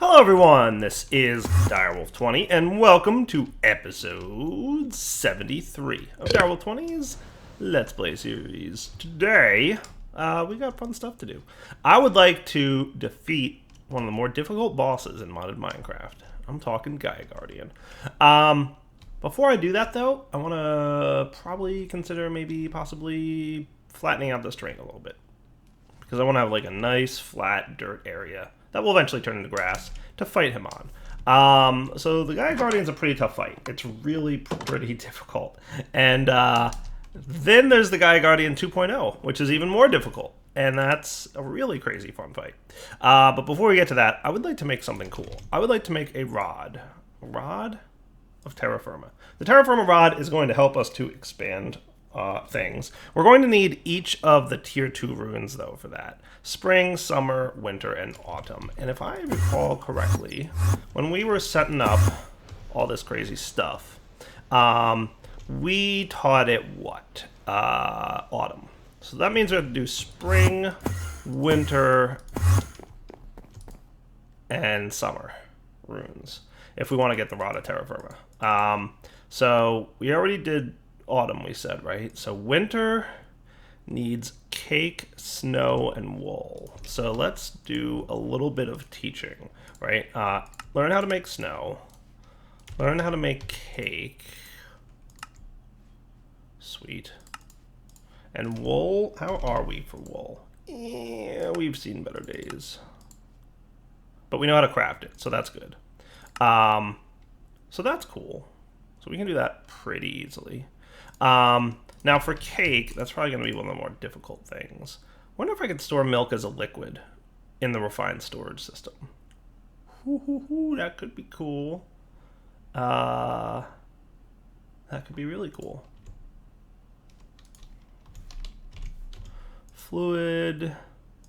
Hello everyone, this is Direwolf20 and welcome to episode 73 of Direwolf20's Let's Play series. Today, we got fun stuff to do. I would like to defeat one of the more difficult bosses in modded Minecraft. I'm talking Gaia Guardian. Before I do that though, I want to probably consider possibly flattening out this terrain a little bit. Because I want to have like a nice flat dirt area that will eventually turn into grass to fight him on. So the Gaia Guardian's a pretty tough fight. It's really pretty difficult. And then there's the Gaia Guardian 2.0, which is even more difficult. And that's a really crazy fun fight. But before we get to that, I would like to make something cool. I would like to make a rod. A rod of terra firma. The terra firma rod is going to help us to expand things. We're going to need each of the tier 2 runes though for that. Spring, summer, winter, and autumn. And if I recall correctly, when we were setting up all this crazy stuff, we taught it what? Autumn. So that means we have to do spring, winter, and summer runes if we want to get the rod of terra firma. So we already did autumn, we said, right? So winter needs cake, snow, and wool. So let's do a little bit of teaching, right? Learn how to make snow. Learn how to make cake. Sweet. And wool, how are we for wool? Yeah, we've seen better days. But we know how to craft it, so that's good. So that's cool. So we can do that pretty easily. Now for cake, that's probably going to be one of the more difficult things. Wonder if I could store milk as a liquid in the refined storage system. That could be cool. That could be really cool. Fluid,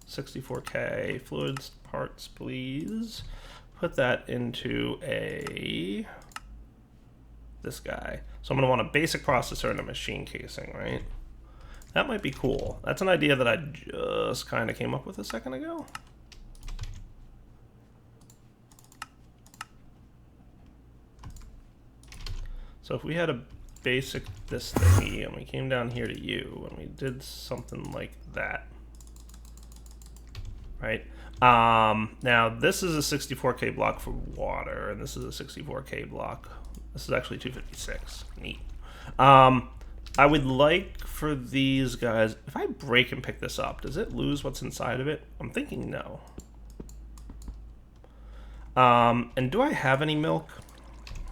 64K. Fluids parts, please. Put that into this guy. So I'm going to want a basic processor and a machine casing, right? That might be cool. That's an idea that I just kind of came up with a second ago. So if we had a basic this thingy and we came down here to you and we did something like that, right? Now this is a 64K block for water and this is a 64K block. This is actually 256. Neat. I would like for these guys, if I break and pick this up, does it lose what's inside of it? I'm thinking no. And do I have any milk?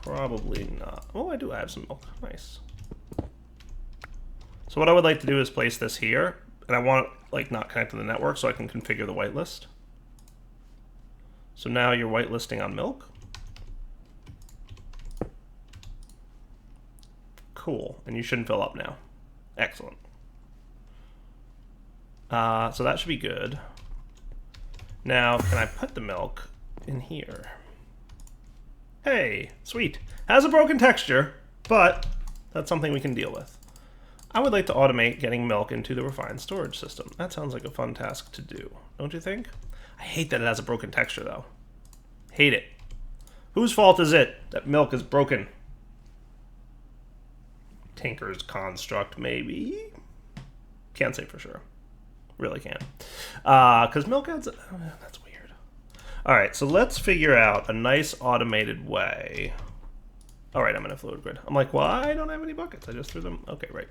Probably not. Oh, I do have some milk. Nice. So what I would like to do is place this here, and I want it like not connect to the network so I can configure the whitelist. So now you're whitelisting on milk. Cool, and you shouldn't fill up now. Excellent. So that should be good. Now, can I put the milk in here? Hey, sweet. Has a broken texture, but that's something we can deal with. I would like to automate getting milk into the refined storage system. That sounds like a fun task to do, don't you think? I hate that it has a broken texture, though. Hate it. Whose fault is it that milk is broken? Tinker's construct, maybe? Can't say for sure. Really can't. Because milk adds... that's weird. Alright, so let's figure out a nice automated way. Alright, I'm in a fluid grid. I'm like, well, I don't have any buckets. I just threw them... Okay, right.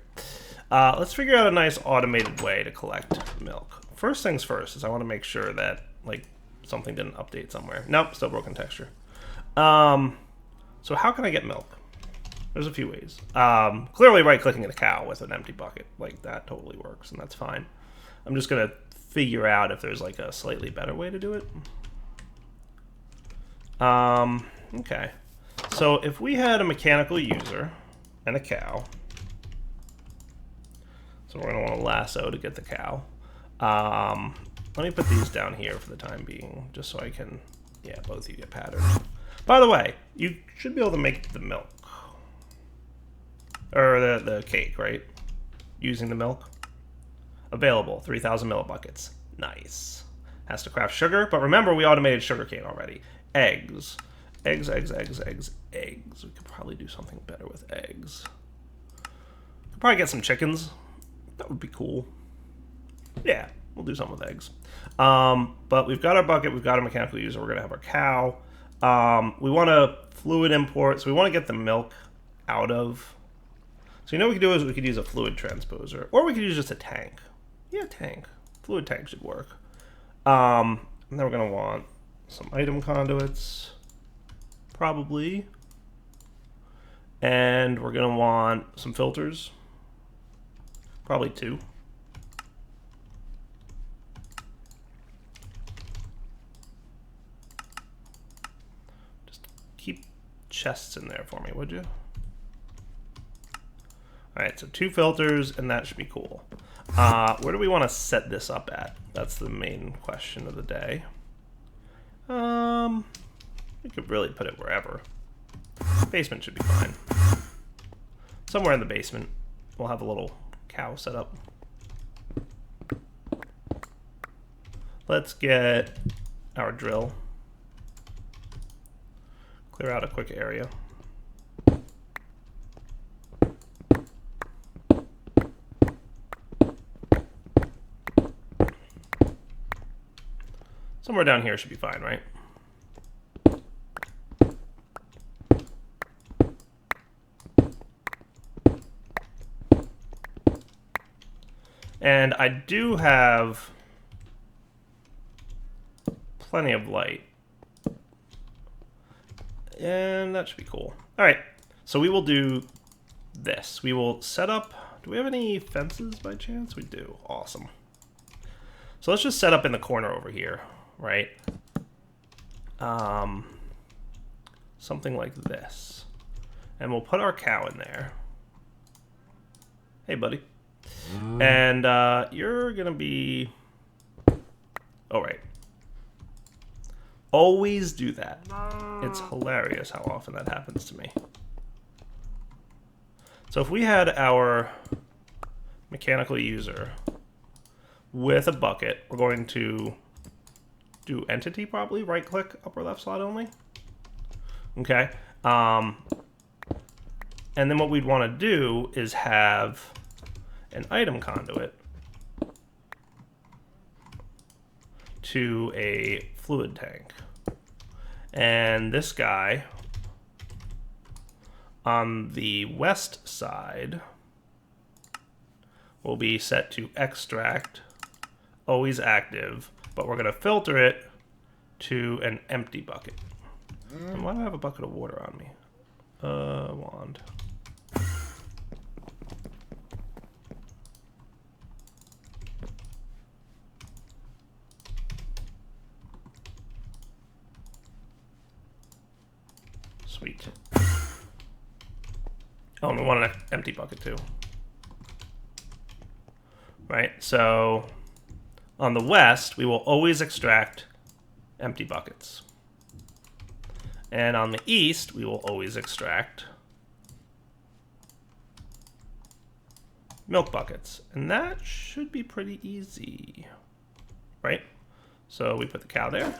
Let's figure out a nice automated way to collect milk. First things first is I want to make sure that, like, something didn't update somewhere. Nope, still broken texture. So how can I get milk? There's a few ways. Clearly right-clicking a cow with an empty bucket. Like, that totally works, and that's fine. I'm just going to figure out if there's, like, a slightly better way to do it. Okay. So, if we had a mechanical user and a cow... So, we're going to want a lasso to get the cow. Let me put these down here for the time being, just so I can... Yeah, both of you get patterned. By the way, you should be able to make the milk. Or the cake, right? Using the milk. Available, 3,000 millibuckets. Nice. Has to craft sugar, but remember we automated sugarcane already. eggs. Eggs. We could probably do something better with eggs. Could probably get some chickens. That would be cool. Yeah, we'll do something with eggs. But we've got our bucket, we've got a mechanical user, we're going to have our cow. We want a fluid import, so we want to get the milk out of. So what we could do is we could use a fluid transposer, or we could use just a tank. Yeah, tank. Fluid tank should work. And then we're going to want some item conduits, probably. And we're going to want some filters, probably 2. Just keep chests in there for me, would you? Alright, so 2 filters, and that should be cool. Where do we want to set this up at? That's the main question of the day. We could really put it wherever. Basement should be fine. Somewhere in the basement, we'll have a little cow set up. Let's get our drill. Clear out a quick area. Somewhere down here should be fine, right? And I do have plenty of light. And that should be cool. All right, so we will do this. We will set up, do we have any fences by chance? We do, awesome. So let's just set up in the corner over here, right? Something like this. And we'll put our cow in there. Hey, buddy. And you're gonna be... Oh, right. Always do that. It's hilarious how often that happens to me. So if we had our mechanical user with a bucket, we're going to do entity probably, right click, upper left slot only. Okay. And then what we'd want to do is have an item conduit to a fluid tank. And this guy on the west side will be set to extract, always active, but we're going to filter it to an empty bucket. And why do I have a bucket of water on me? Wand. Sweet. Oh, and we want an empty bucket too. Right, so on the west, we will always extract empty buckets. And on the east, we will always extract milk buckets. And that should be pretty easy, right? So we put the cow there.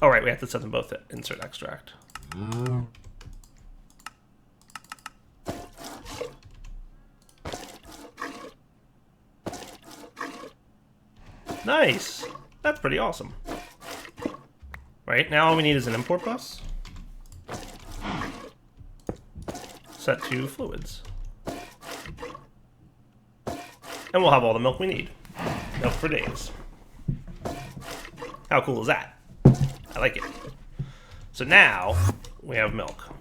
Oh, right, we have to set them both to insert extract. Nice! That's pretty awesome. Right, now all we need is an import bus. Set to fluids. And we'll have all the milk we need. Milk for days. How cool is that? I like it. So now, we have milk.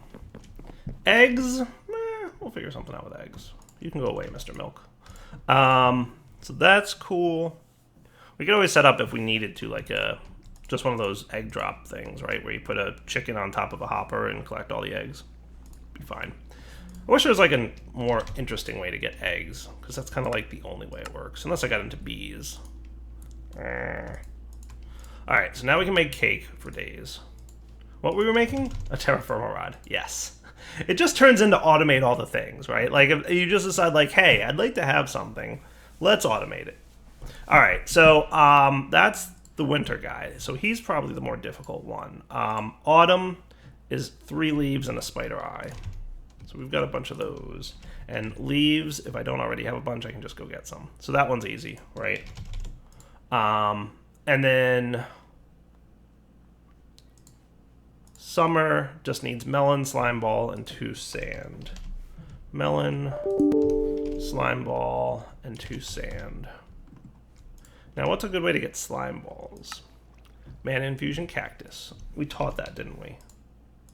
Eggs, we'll figure something out with eggs. You can go away, Mr. Milk. So that's cool. We could always set up if we needed to, like just one of those egg drop things, right? Where you put a chicken on top of a hopper and collect all the eggs. Be fine. I wish there was like a more interesting way to get eggs, because that's kind of like the only way it works, unless I got into bees. Alright, so now we can make cake for days. What were we making? A terra firma rod. Yes. It just turns into automate all the things, right? Like, if you just decide, like, hey, I'd like to have something Let's automate it. All right, so that's the winter guy. So he's probably the more difficult one. Autumn is 3 leaves and a spider eye. So we've got a bunch of those. And leaves, if I don't already have a bunch, I can just go get some. So that one's easy, right? And then summer just needs melon, slime ball, and 2 sand. Melon, slime ball, and 2 sand. Now, what's a good way to get slime balls? Mana infusion cactus. We taught that, didn't we?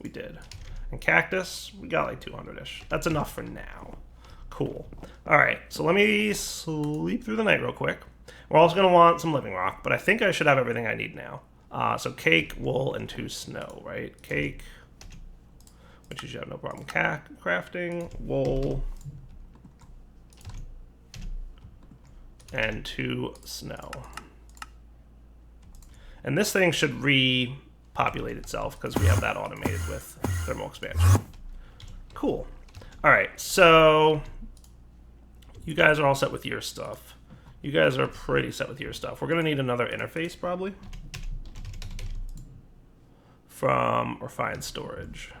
We did. And cactus, we got like 200-ish. That's enough for now. Cool. All right, so let me sleep through the night real quick. We're also going to want some living rock, but I think I should have everything I need now. So cake, wool, and 2 snow, right? Cake, which you should have no problem crafting. Wool, and 2 snow. And this thing should repopulate itself because we have that automated with thermal expansion. Cool. All right, so you guys are all set with your stuff. You guys are pretty set with your stuff. We're going to need another interface probably from refined storage.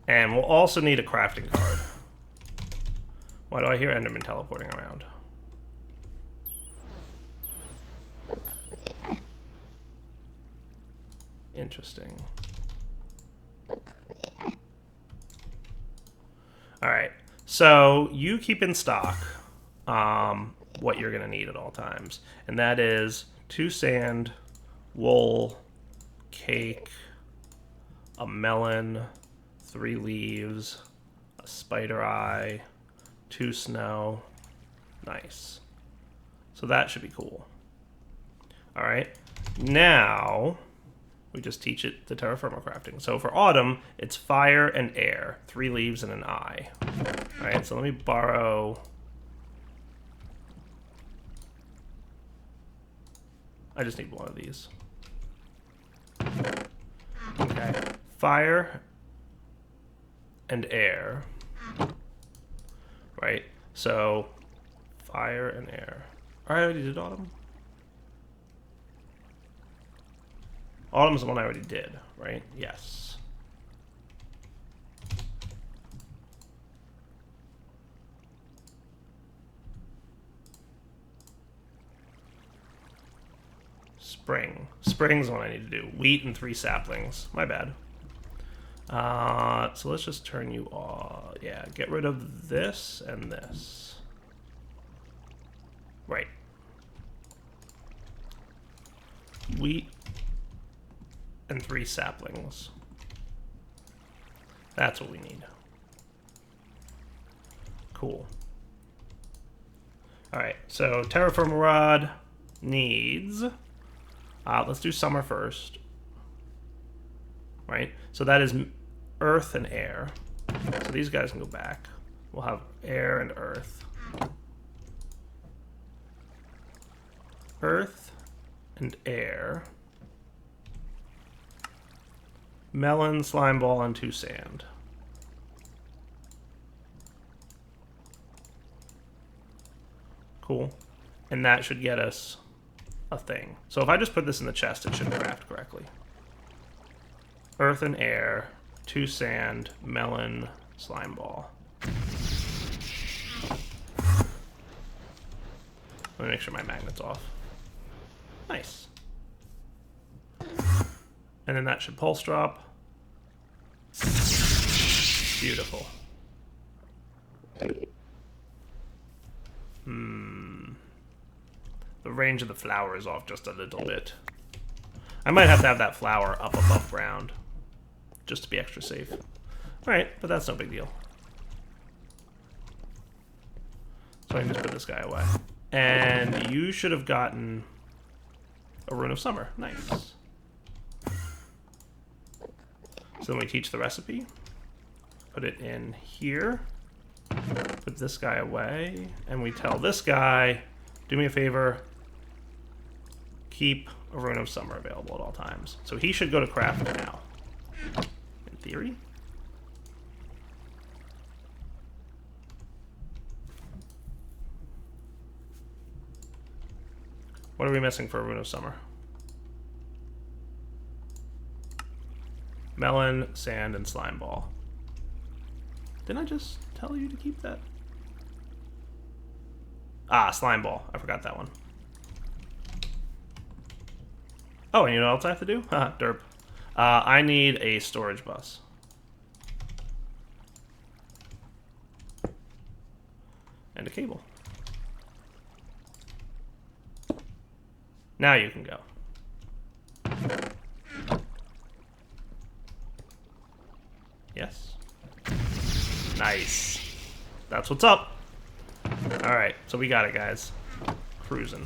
And we'll also need a crafting card. Why do I hear Enderman teleporting around? Interesting. All right, so you keep in stock what you're going to need at all times, and that is 2 sand, wool, cake, a melon, 3 leaves, a spider eye, 2 snow. Nice. So that should be cool. All right, now we just teach it the terra firma crafting. So for autumn, it's fire and air, 3 leaves and an eye. All right, so let me borrow. I just need one of these. Okay, fire and air. Right, so fire and air. All right, I already did autumn. Autumn's the one I already did, right? Yes. Spring. Spring's the one I need to do. Wheat and 3 saplings. My bad. So let's just turn you off. Yeah, get rid of this and this. Right. Wheat and 3 saplings. That's what we need. Cool. All right, so terra firma rod needs. Let's do summer first. Right, so that is earth and air. So these guys can go back. We'll have air and earth. Earth and air. Melon, slime ball, and 2 sand. Cool. And that should get us a thing. So if I just put this in the chest, it should craft correctly. Earth and air, 2 sand, melon, slime ball. Let me make sure my magnet's off. Nice. And then that should pulse drop. Beautiful. The range of the flower is off just a little bit. I might have to have that flower up above ground, just to be extra safe. Alright, but that's no big deal. So I can just put this guy away. And you should have gotten a rune of summer. Nice. So then we teach the recipe. Put it in here. Put this guy away. And we tell this guy, do me a favor, keep a rune of summer available at all times. So he should go to craft now, in theory. What are we missing for a Rune of Summer? Melon, sand, and slime ball. Didn't I just tell you to keep that? Ah, slime ball. I forgot that one. Oh, and you know what else I have to do? Haha, derp. I need a storage bus. And a cable. Now you can go. Yes. Nice. That's what's up. Alright, so we got it, guys. Cruising.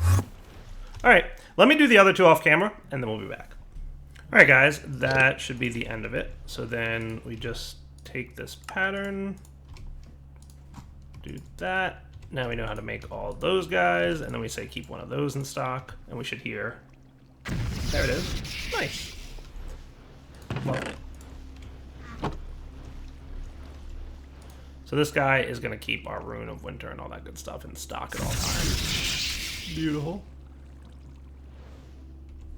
Alright, let me do the other two off camera, and then we'll be back. Alright, guys, that should be the end of it. So then we just take this pattern, do that. Now we know how to make all those guys, and then we say keep one of those in stock, and we should hear. There it is. Nice. Love it. So this guy is going to keep our Rune of Winter and all that good stuff in stock at all times. Beautiful.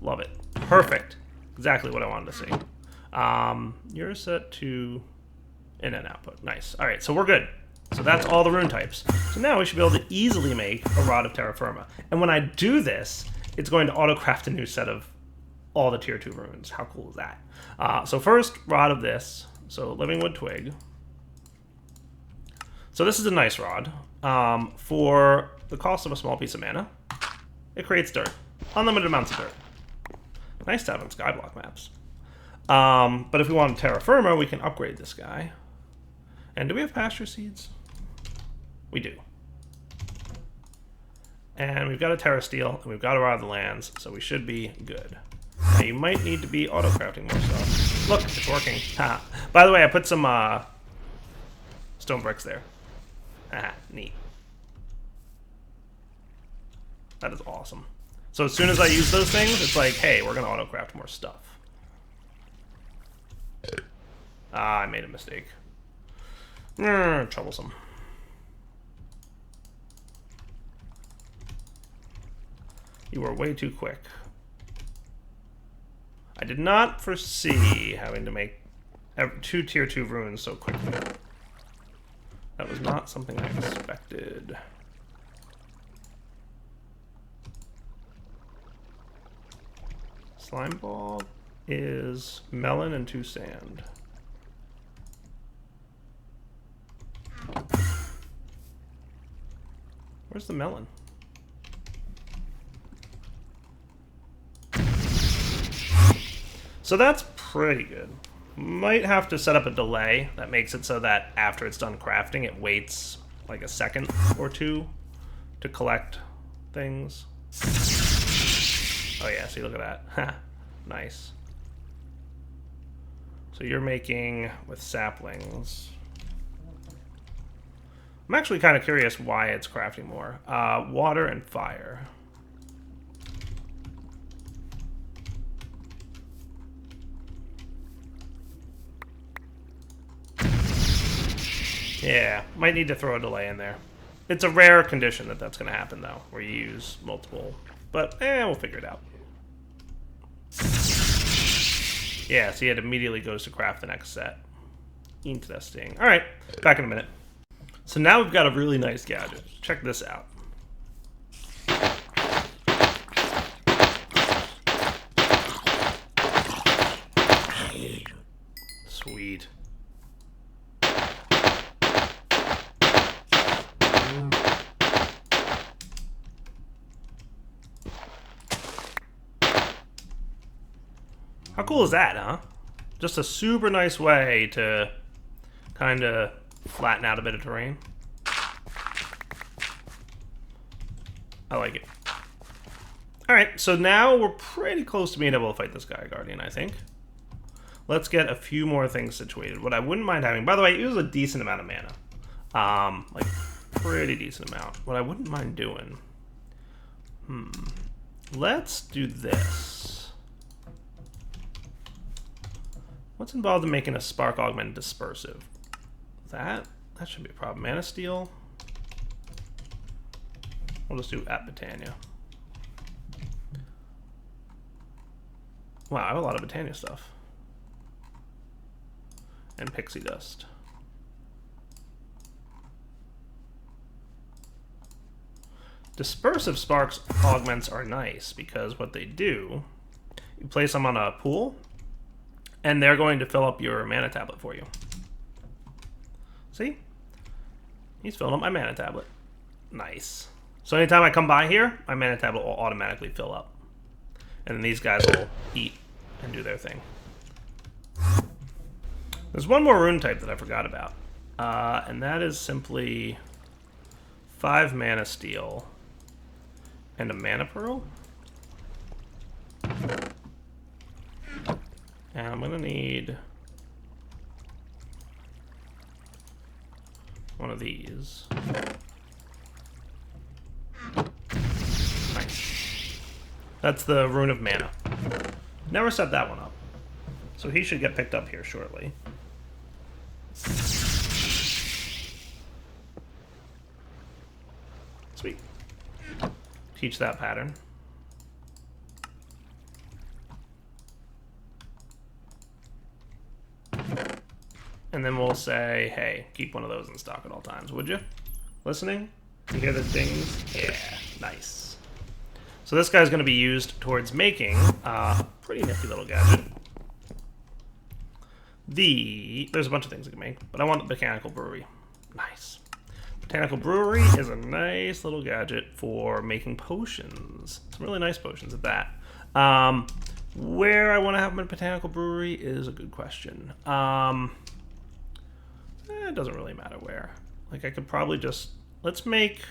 Love it. Perfect. Exactly what I wanted to see. You're set to in and output. Nice. All right, so we're good. So that's all the rune types. So now we should be able to easily make a Rod of Terra Firma. And when I do this, it's going to auto-craft a new set of all the tier 2 runes. How cool is that? So first, Rod of this. So Living Wood Twig. So this is a nice rod. For the cost of a small piece of mana, it creates dirt. Unlimited amounts of dirt. Nice to have on Skyblock maps. But if we want Terra Firma, we can upgrade this guy. And do we have pasture seeds? We do. And we've got a Terra Steel, and we've got a Rod of the Lands, so we should be good. Now you might need to be auto-crafting more stuff. Look, it's working. By the way, I put some stone bricks there. Neat. That is awesome. So as soon as I use those things, it's like, hey, we're going to auto-craft more stuff. I made a mistake. Troublesome. You were way too quick. I did not foresee having to make 2 tier 2 runes so quickly. That was not something I expected. Slime ball is melon and 2 sand. Where's the melon? So that's pretty good. Might have to set up a delay that makes it so that after it's done crafting, it waits like a second or two to collect things. Oh yeah, see, look at that. Nice. So you're making with saplings. I'm actually kind of curious why it's crafting more. Water and fire. Yeah, might need to throw a delay in there. It's a rare condition that that's going to happen, though, where you use multiple. But, we'll figure it out. Yeah, see, it immediately goes to craft the next set. Interesting. All right, back in a minute. So now we've got a really nice gadget. Check this out. Sweet. How cool is that, huh? Just a super nice way to kind of flatten out a bit of terrain. I like it. Alright, so now we're pretty close to being able to fight this Gaia Guardian, I think. Let's get a few more things situated. What I wouldn't mind having... By the way, it was a decent amount of mana. Like, pretty decent amount. What I wouldn't mind doing... Let's do this. What's involved in making a Spark Augment Dispersive? That should be a problem. Mana Steel. We'll just do at Botania. Wow, I have a lot of Botania stuff. And pixie dust. Dispersive Sparks augments are nice because what they do, you place them on a pool, and they're going to fill up your mana tablet for you. See? He's filling up my mana tablet. Nice. So anytime I come by here, my mana tablet will automatically fill up. And then these guys will eat and do their thing. There's one more rune type that I forgot about. And that is simply 5 mana steel and a mana pearl. And I'm gonna need one of these. Nice. That's the Rune of Mana. Never set that one up. So he should get picked up here shortly. Sweet. Teach that pattern. And then we'll say, hey, keep one of those in stock at all times, would you? Listening? You hear the dings? Yeah, nice. So this guy's going to be used towards making a pretty nifty little gadget. There's a bunch of things I can make, but I want the Botanical Brewery. Nice. Botanical Brewery is a nice little gadget for making potions. Some really nice potions at that. Where I want to have my Botanical Brewery is a good question. It doesn't really matter where. Like, I could probably just... Let's make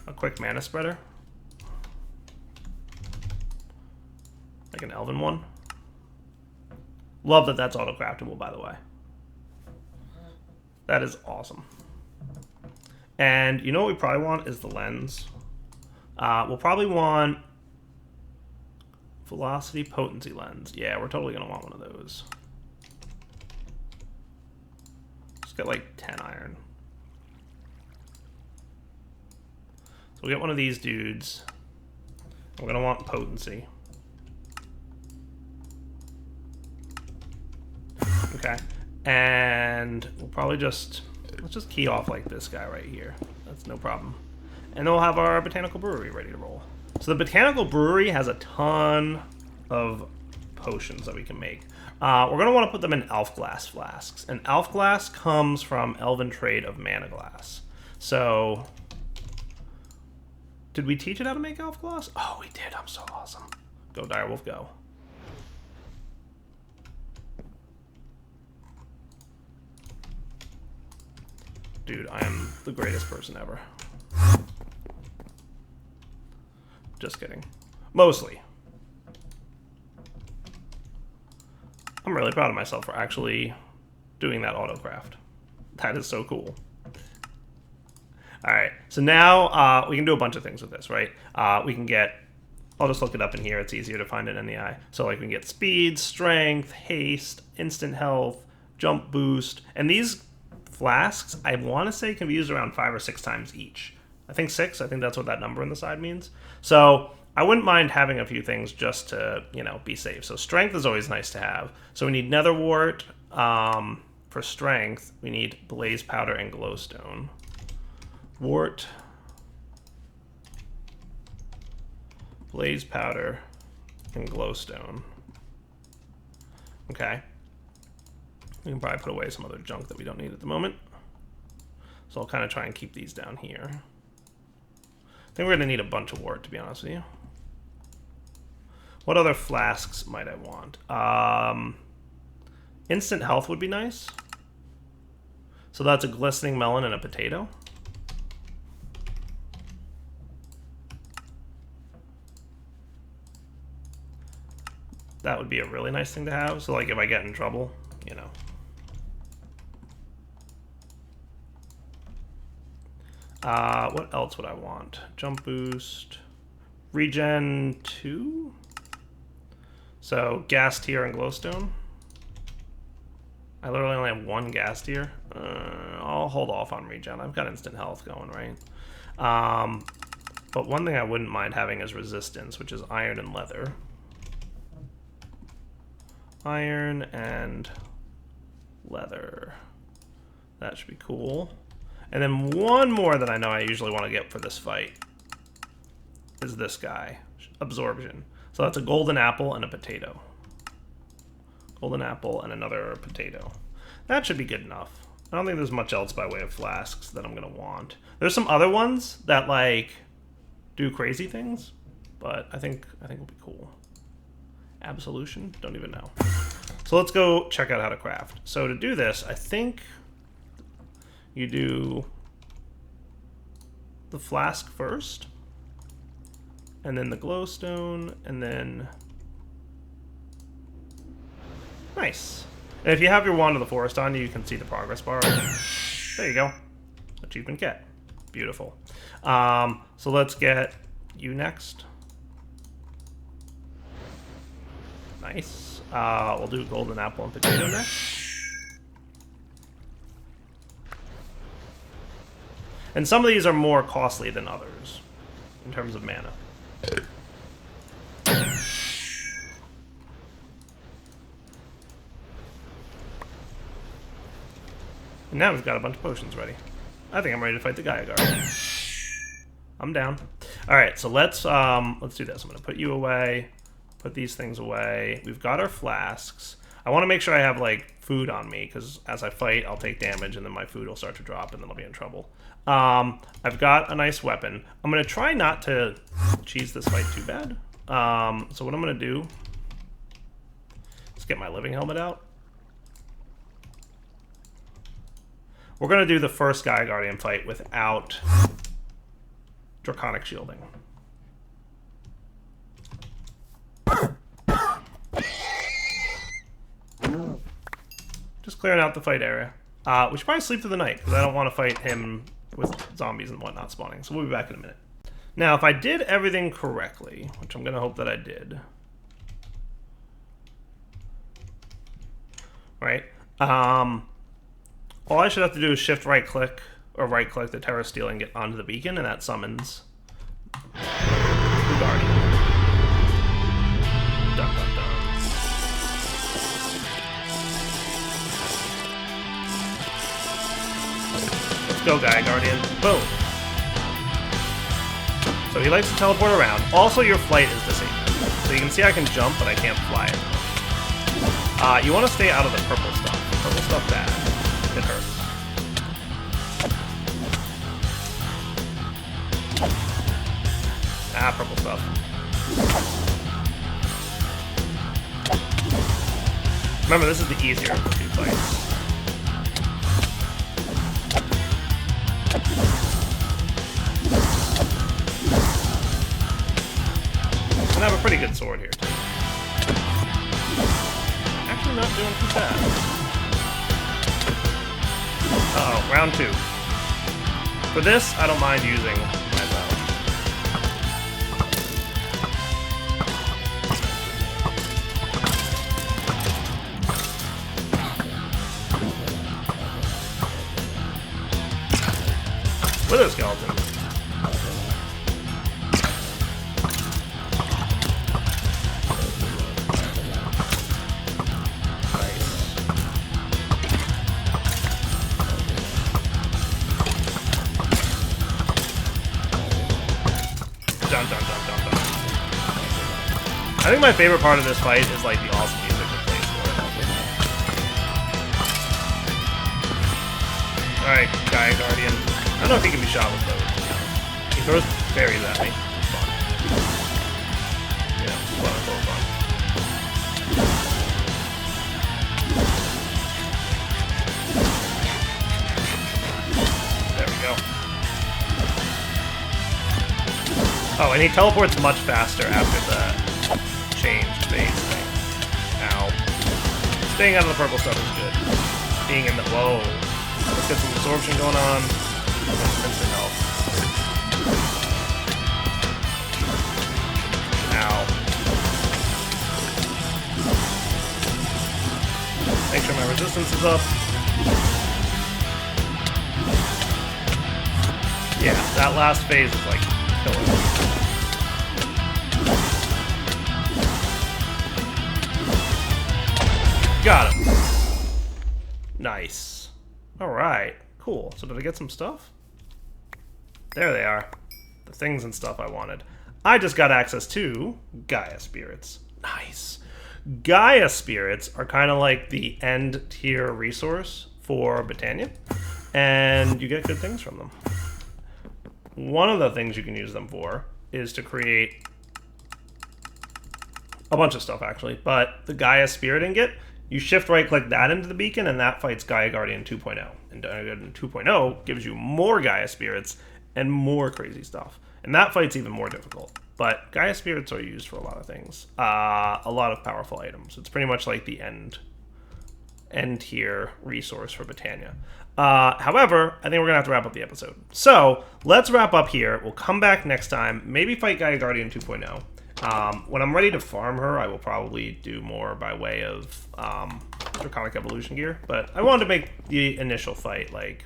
a quick mana spreader. Like an elven one. Love that that's auto-craftable, by the way. That is awesome. And you know what we probably want is the lens. We'll probably want velocity potency lens. Yeah, we're totally going to want one of those. Just get like 10 iron. So we'll get one of these dudes. We're going to want potency. Okay. And we'll probably just... Let's just key off like this guy right here. That's no problem. And then we'll have our Botanical Brewery ready to roll. So the Botanical Brewery has a ton of potions that we can make. We're going to want to put them in Elf Glass flasks. And Elf Glass comes from Elven Trade of Mana Glass. So... Did we teach it how to make Elf Glass? Oh, we did. I'm so awesome. Go, Direwolf, go. Dude, I am the greatest person ever. Just kidding. Mostly. I'm really proud of myself for actually doing that autocraft. That is so cool. Alright, so now we can do a bunch of things with this, right? We can get... I'll just look it up in here. It's easier to find it in the eye. So like we can get speed, strength, haste, instant health, jump boost. And these flasks, I want to say, can be used around 5 or 6 times each. I think 6. I think that's what that number on the side means. So I wouldn't mind having a few things just to, you know, be safe. So strength is always nice to have. So we need netherwort. For strength, we need blaze powder and glowstone. Wart, blaze powder, and glowstone. Okay. We can probably put away some other junk that we don't need at the moment. So I'll kind of try and keep these down here. I think we're going to need a bunch of wart, to be honest with you. What other flasks might I want? Instant health would be nice. So that's a glistening melon and a potato. That would be a really nice thing to have. So like if I get in trouble, you know. What else would I want? Jump boost. Regen 2? So gas tier and glowstone. I literally only have 1 gas tier. I'll hold off on regen. I've got instant health going, right? But one thing I wouldn't mind having is resistance, which is iron and leather. iron and leather. That should be cool. And then one more that I know I usually want to get for this fight is this guy, absorption. So that's a golden apple and a potato. Golden apple and another potato. That should be good enough. I don't think there's much else by way of flasks that I'm gonna want. There's some other ones that like do crazy things, but I think it'll be cool. Absolution? Don't even know. So let's go check out how to craft. So to do this, I think you do the flask first, and then the glowstone, and then nice. And if you have your Wand of the Forest on, you can see the progress bar. There you go. Achievement get. Beautiful. So let's get you next. Nice. We'll do golden apple and potato next. And some of these are more costly than others in terms of mana. And now we've got a bunch of potions ready. I think I'm ready to fight the Gaia Guard. I'm down. All right, so let's do this. I'm gonna put you away, put these things away. We've got our flasks. I want to make sure I have like food on me because as I fight, I'll take damage and then my food will start to drop and then I'll be in trouble. I've got a nice weapon. I'm gonna try not to cheese this fight too bad. So what I'm gonna do is get my living helmet out. We're going to do the first Gaia Guardian fight without Draconic Shielding. Just clearing out the fight area. We should probably sleep through the night, because I don't want to fight him with zombies and whatnot spawning. So we'll be back in a minute. Now, if I did everything correctly, which I'm going to hope that I did. Right? All I should have to do is shift right-click, or right-click the Terrace Steel and get onto the beacon, and that summons the Guardian. Dun, dun, dun. Let's go, Gaia Guardian. Boom. So he likes to teleport around. Also, your flight is disabled. So you can see I can jump, but I can't fly it. You want to stay out of the purple stuff. Purple stuff bad. It hurts. Ah, purple stuff. Remember, this is the easier of the two fights. And I have a pretty good sword here, too. Actually not doing too bad. Uh-oh, round 2. For this, I don't mind using my bow. Wither skeleton. I think my favorite part of this fight is like the awesome music that plays for it. Alright, Gaia Guardian. I don't know if he can be shot with those. He throws berries at me. It's fun. Yeah, it's fun. It's fun. There we go. Oh, and he teleports much faster after the changed phase thing. Ow. Staying out of the purple stuff is good. Being in the... Whoa. Let's get some absorption going on. Instant health. Ow. Make sure my resistance is up. Yeah, that last phase is like killer. Got him. Nice. Alright, cool. So did I get some stuff? There they are. The things and stuff I wanted. I just got access to Gaia Spirits. Nice. Gaia Spirits are kind of like the end tier resource for Britannia, and you get good things from them. One of the things you can use them for is to create a bunch of stuff, actually, but the Gaia Spirit Ingot, you shift right click that into the beacon, and that fights Gaia Guardian 2.0. And Gaia Guardian 2.0 gives you more Gaia Spirits and more crazy stuff. And that fight's even more difficult. But Gaia Spirits are used for a lot of things. A lot of powerful items. It's pretty much like the end tier resource for Britannia. However, I think we're going to have to wrap up the episode. So, let's wrap up here. We'll come back next time. Maybe fight Gaia Guardian 2.0. When I'm ready to farm her, I will probably do more by way of Draconic Evolution gear. But I wanted to make the initial fight, like,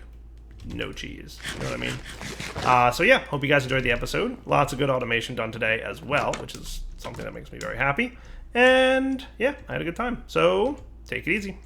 no cheese. You know what I mean? So yeah, hope you guys enjoyed the episode. Lots of good automation done today as well, which is something that makes me very happy. And yeah, I had a good time. So take it easy.